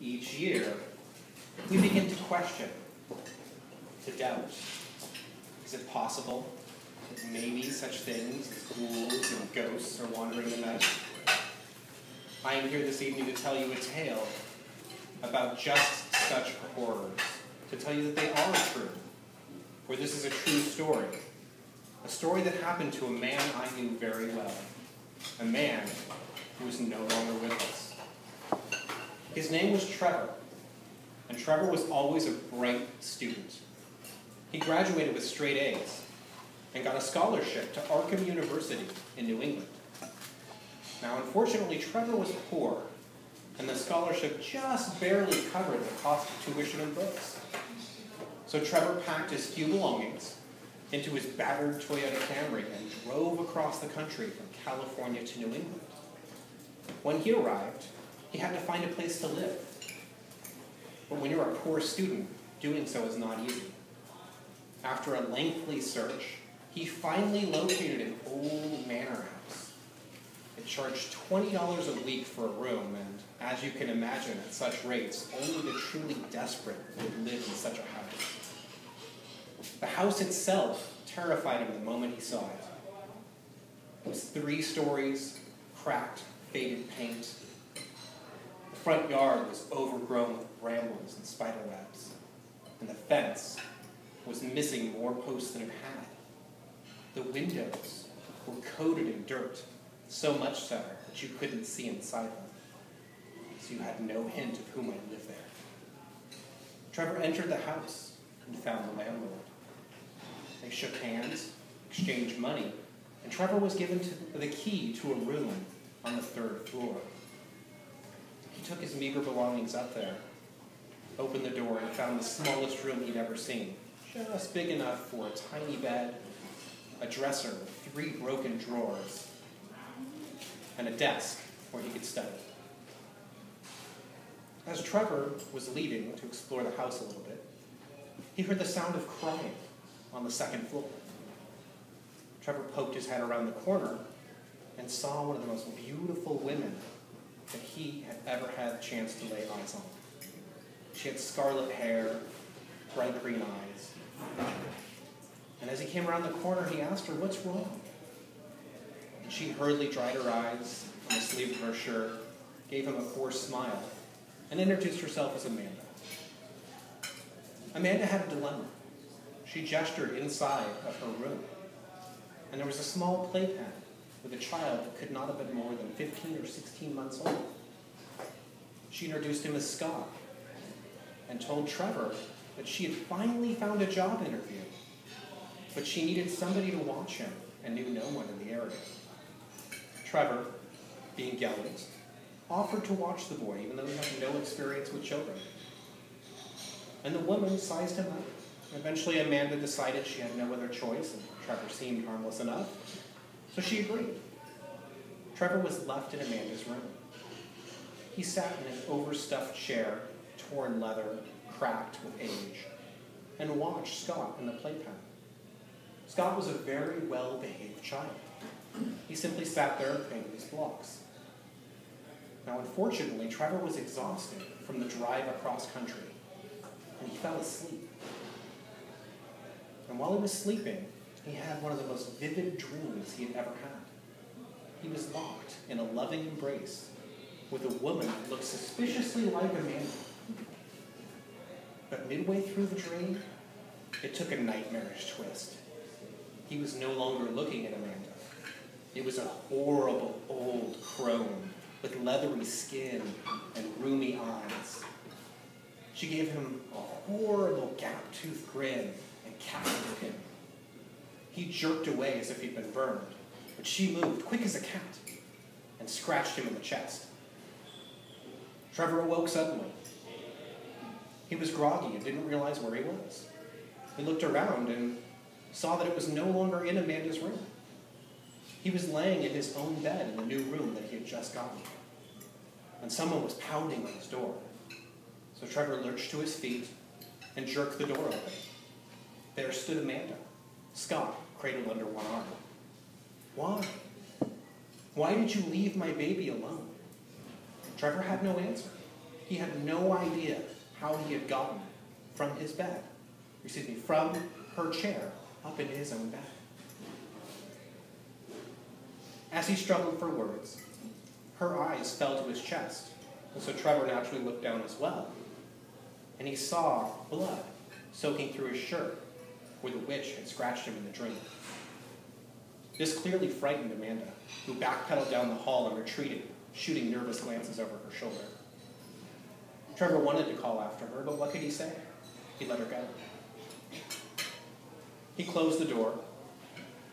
each year, we begin to question, to doubt. Is it possible that maybe such things as ghouls and ghosts are wandering the night? I am here this evening to tell you a tale about just such horrors, to tell you that they are true, for this is a true story, a story that happened to a man I knew very well, a man who is no longer with us. His name was Trevor, and Trevor was always a bright student. He graduated with straight A's and got a scholarship to Arkham University in New England. Now, unfortunately, Trevor was poor, and the scholarship just barely covered the cost of tuition and books. So Trevor packed his few belongings into his battered Toyota Camry and drove across the country from California to New England. When he arrived, he had to find a place to live. But when you're a poor student, doing so is not easy. After a lengthy search, he finally located an old manor house. It charged $20 a week for a room, and as you can imagine, at such rates, only the truly desperate would live in such a house. The house itself terrified him the moment he saw it. It was 3 stories, cracked, faded paint. The front yard was overgrown with brambles and spider webs, and the fence was missing more posts than it had. The windows were coated in dirt, so much so that you couldn't see inside them, so you had no hint of who might live there. Trevor entered the house and found the landlord. They shook hands, exchanged money, and Trevor was given the key to a room on the 3rd floor. He took his meager belongings up there, opened the door, and found the smallest room he'd ever seen, just big enough for a tiny bed, a dresser with 3 broken drawers, and a desk where he could study. As Trevor was leaving to explore the house a little bit, he heard the sound of crying on the 2nd floor. Trevor poked his head around the corner and saw one of the most beautiful women that he had ever had a chance to lay eyes on. She had scarlet hair, bright green eyes. And as he came around the corner, he asked her, "What's wrong?" And she hurriedly dried her eyes on the sleeve of her shirt, gave him a forced smile, and introduced herself as Amanda. Amanda had a dilemma. She gestured inside of her room, and there was a small playpen with a child that could not have been more than 15 or 16 months old. She introduced him as Scott, and told Trevor that she had finally found a job interview, but she needed somebody to watch him and knew no one in the area. Trevor, being gallant, offered to watch the boy, even though he had no experience with children. And the woman sized him up. Eventually, Amanda decided she had no other choice, and Trevor seemed harmless enough, so she agreed. Trevor was left in Amanda's room. He sat in an overstuffed chair, torn leather, cracked with age, and watched Scott in the playpen. Scott was a very well-behaved child. He simply sat there and painted his blocks. Now, unfortunately, Trevor was exhausted from the drive across country, and he fell asleep. And while he was sleeping, he had one of the most vivid dreams he had ever had. He was locked in a loving embrace with a woman that looked suspiciously like Amanda. But midway through the dream, it took a nightmarish twist. He was no longer looking at Amanda. It was a horrible old crone with leathery skin and rheumy eyes. She gave him a horrible gap-toothed grin and captured him. He jerked away as if he'd been burned, but she moved quick as a cat and scratched him in the chest. Trevor awoke suddenly. He was groggy and didn't realize where he was. He looked around and saw that it was no longer in Amanda's room. He was laying in his own bed in the new room that he had just gotten. And someone was pounding on his door. So Trevor lurched to his feet and jerked the door open. There stood Amanda, Scott cradled under one arm. "Why? Why did you leave my baby alone?" Trevor had no answer. He had no idea how he had gotten from his bed, from her chair up into his own bed. As he struggled for words, her eyes fell to his chest, and so Trevor naturally looked down as well. And he saw blood soaking through his shirt where the witch had scratched him in the dream. This clearly frightened Amanda, who backpedaled down the hall and retreated, shooting nervous glances over her shoulder. Trevor wanted to call after her, but what could he say? He let her go. He closed the door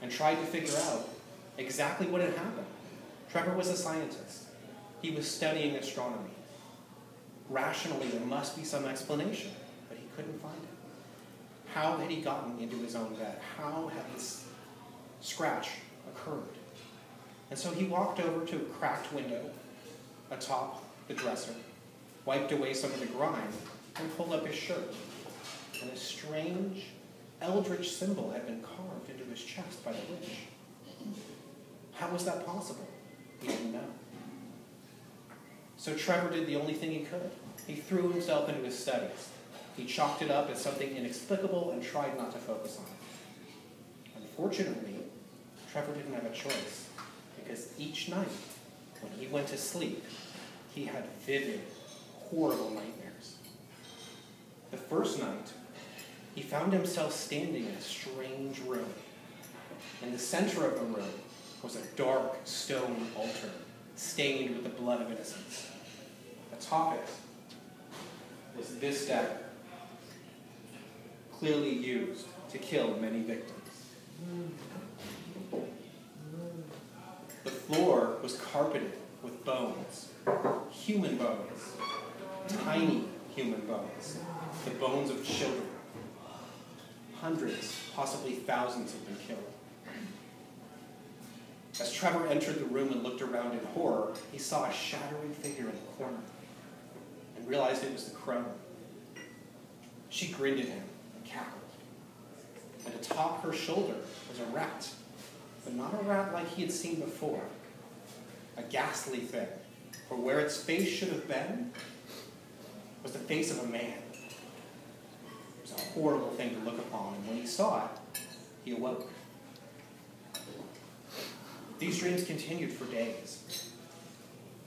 and tried to figure out exactly what had happened. Trevor was a scientist. He was studying astronomy. Rationally, there must be some explanation, but he couldn't find it. How had he gotten into his own bed? How had this scratch occurred? And so he walked over to a cracked window atop the dresser, wiped away some of the grime, and pulled up his shirt. And a strange, eldritch symbol had been carved into his chest by the witch. How was that possible? He didn't know. So Trevor did the only thing he could. He threw himself into his studies. He chalked it up as something inexplicable and tried not to focus on it. Unfortunately, Trevor didn't have a choice, because each night, when he went to sleep, he had vivid, horrible nightmares. The first night, he found himself standing in a strange room. In the center of the room was a dark stone altar, stained with the blood of innocents. Atop it was this dagger, clearly used to kill many victims. The floor was carpeted with bones, human bones, tiny human bones, the bones of children. Hundreds, possibly thousands had been killed. As Trevor entered the room and looked around in horror, he saw a shadowy figure in the corner and realized it was the crone. She grinned at him and cackled. And atop her shoulder was a rat, but not a rat like he had seen before. A ghastly thing, for where its face should have been was the face of a man. It was a horrible thing to look upon, and when he saw it, he awoke. These dreams continued for days,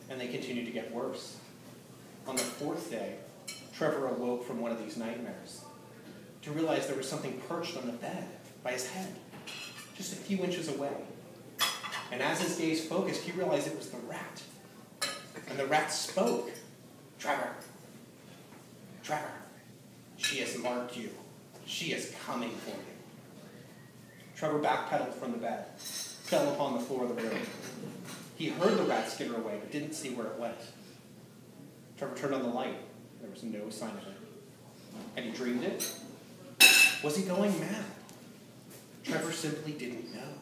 and they continued to get worse. On the fourth day, Trevor awoke from one of these nightmares to realize there was something perched on the bed by his head, just a few inches away. And as his gaze focused, he realized it was the rat. And the rat spoke. "Trevor, Trevor, she has marked you. She is coming for you." Trevor backpedaled from the bed, fell upon the floor of the room. He heard the rat skitter away, but didn't see where it went. Trevor turned on the light. There was no sign of it. Had he dreamed it? Was he going mad? Trevor simply didn't know.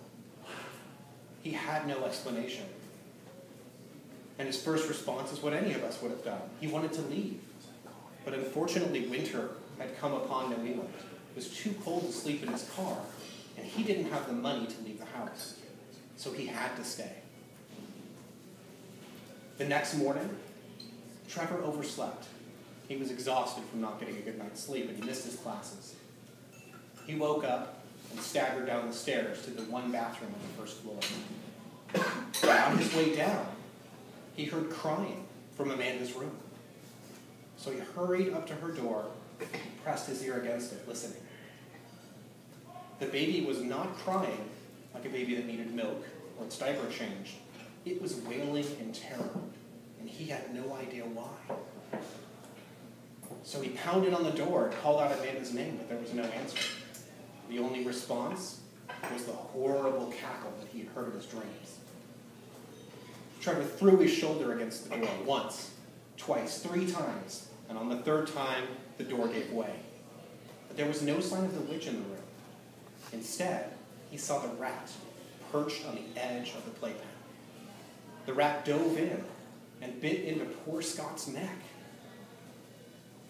He had no explanation. And his first response is what any of us would have done. He wanted to leave. But unfortunately, winter had come upon New England. It was too cold to sleep in his car, and he didn't have the money to leave the house. So he had to stay. The next morning, Trevor overslept. He was exhausted from not getting a good night's sleep, and he missed his classes. He woke up and staggered down the stairs to the one bathroom on the first floor. On his way down, he heard crying from Amanda's room. So he hurried up to her door and pressed his ear against it, listening. The baby was not crying like a baby that needed milk or its diaper changed. It was wailing in terror, and he had no idea why. So he pounded on the door and called out Amanda's name, but there was no answer. The only response was the horrible cackle that he had heard in his dreams. Trevor threw his shoulder against the door once, twice, 3 times, and on the 3rd time, the door gave way. But there was no sign of the witch in the room. Instead, he saw the rat perched on the edge of the playpen. The rat dove in and bit into poor Scott's neck.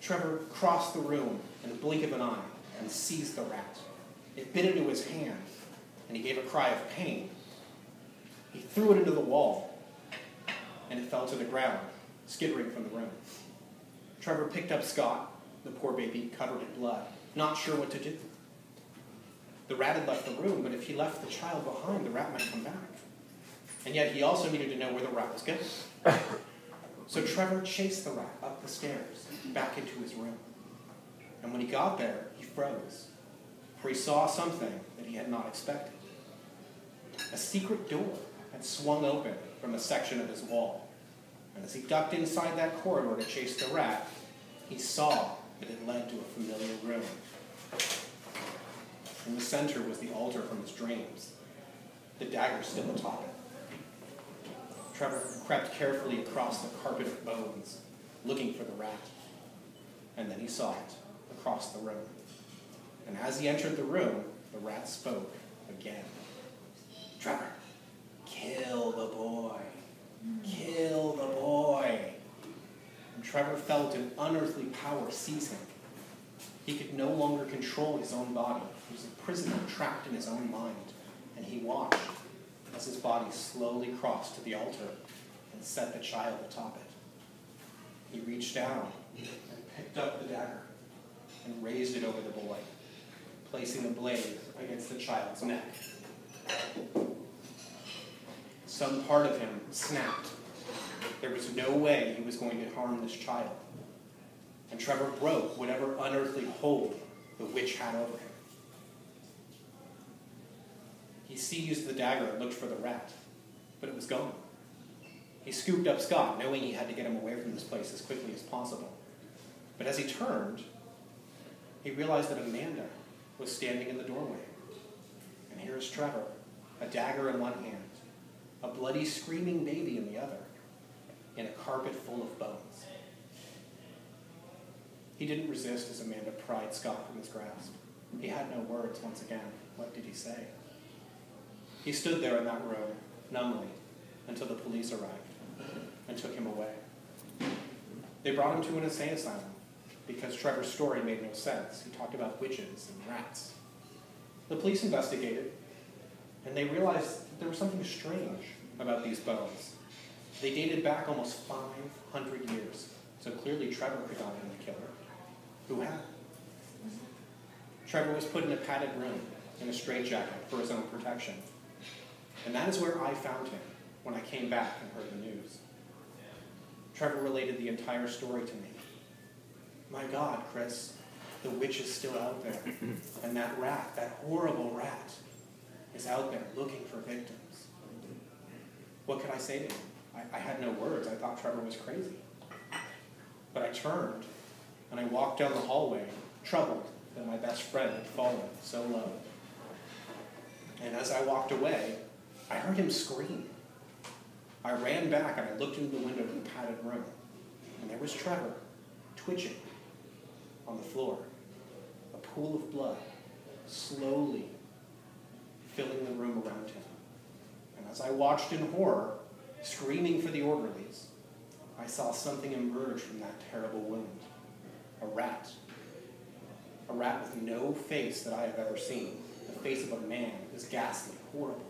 Trevor crossed the room in the blink of an eye and seized the rat. It bit into his hand, and he gave a cry of pain. He threw it into the wall, and it fell to the ground, skittering from the room. Trevor picked up Scott, the poor baby, covered in blood, not sure what to do. The rat had left the room, but if he left the child behind, the rat might come back. And yet he also needed to know where the rat was going. So Trevor chased the rat up the stairs, back into his room. And when he got there, he froze, for he saw something that he had not expected. A secret door had swung open from a section of his wall. And as he ducked inside that corridor to chase the rat, he saw that it led to a familiar room. In the center was the altar from his dreams, the dagger still atop it. Trevor crept carefully across the carpet of bones, looking for the rat. And then he saw it across the room. And as he entered the room, the rat spoke again. Trevor, kill the boy. Kill the boy. And Trevor felt an unearthly power seize him. He could no longer control his own body. He was a prisoner trapped in his own mind. And he watched as his body slowly crossed to the altar and set the child atop it. He reached down and picked up the dagger and raised it over the boy, placing the blade against the child's neck. Some part of him snapped. There was no way he was going to harm this child. And Trevor broke whatever unearthly hold the witch had over him. He seized the dagger and looked for the rat, but it was gone. He scooped up Scott, knowing he had to get him away from this place as quickly as possible. But as he turned, he realized that Amanda was standing in the doorway. And here's Trevor, a dagger in one hand, a bloody, screaming baby in the other, in a carpet full of bones. He didn't resist as Amanda pried Scott from his grasp. He had no words once again. What did he say? He stood there in that room, numbly, until the police arrived and took him away. They brought him to an insane asylum because Trevor's story made no sense. He talked about witches and rats. The police investigated, and they realized that there was something strange about these bones. They dated back almost 500 years, so clearly Trevor could not have been the killer. Who had? Trevor was put in a padded room in a straitjacket for his own protection. And that is where I found him when I came back and heard the news. Trevor related the entire story to me. My God, Chris, the witch is still out there. And that rat, that horrible rat, is out there looking for victims. What could I say to him? I had no words. I thought Trevor was crazy. But I turned and I walked down the hallway, troubled that my best friend had fallen so low. And as I walked away, I heard him scream. I ran back and I looked into the window of the padded room, and there was Trevor, twitching on the floor, a pool of blood slowly filling the room around him. And as I watched in horror, screaming for the orderlies, I saw something emerge from that terrible wound. A rat. A rat with no face that I have ever seen. The face of a man. It was ghastly, horrible.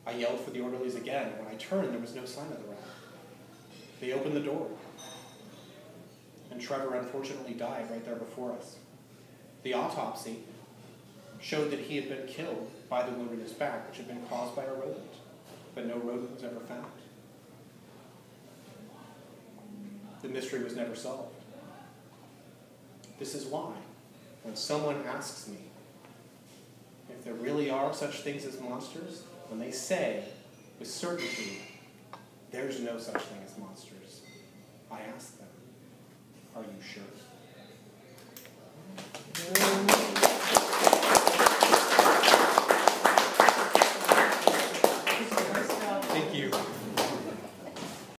I yelled for the orderlies again, and when I turned, there was no sign of the rat. They opened the door, and Trevor unfortunately died right there before us. The autopsy showed that he had been killed by the wound in his back, which had been caused by a rodent, but no rodent was ever found. The mystery was never solved. This is why, when someone asks me if there really are such things as monsters, when they say with certainty, there's no such thing as monsters, I ask them, are you sure?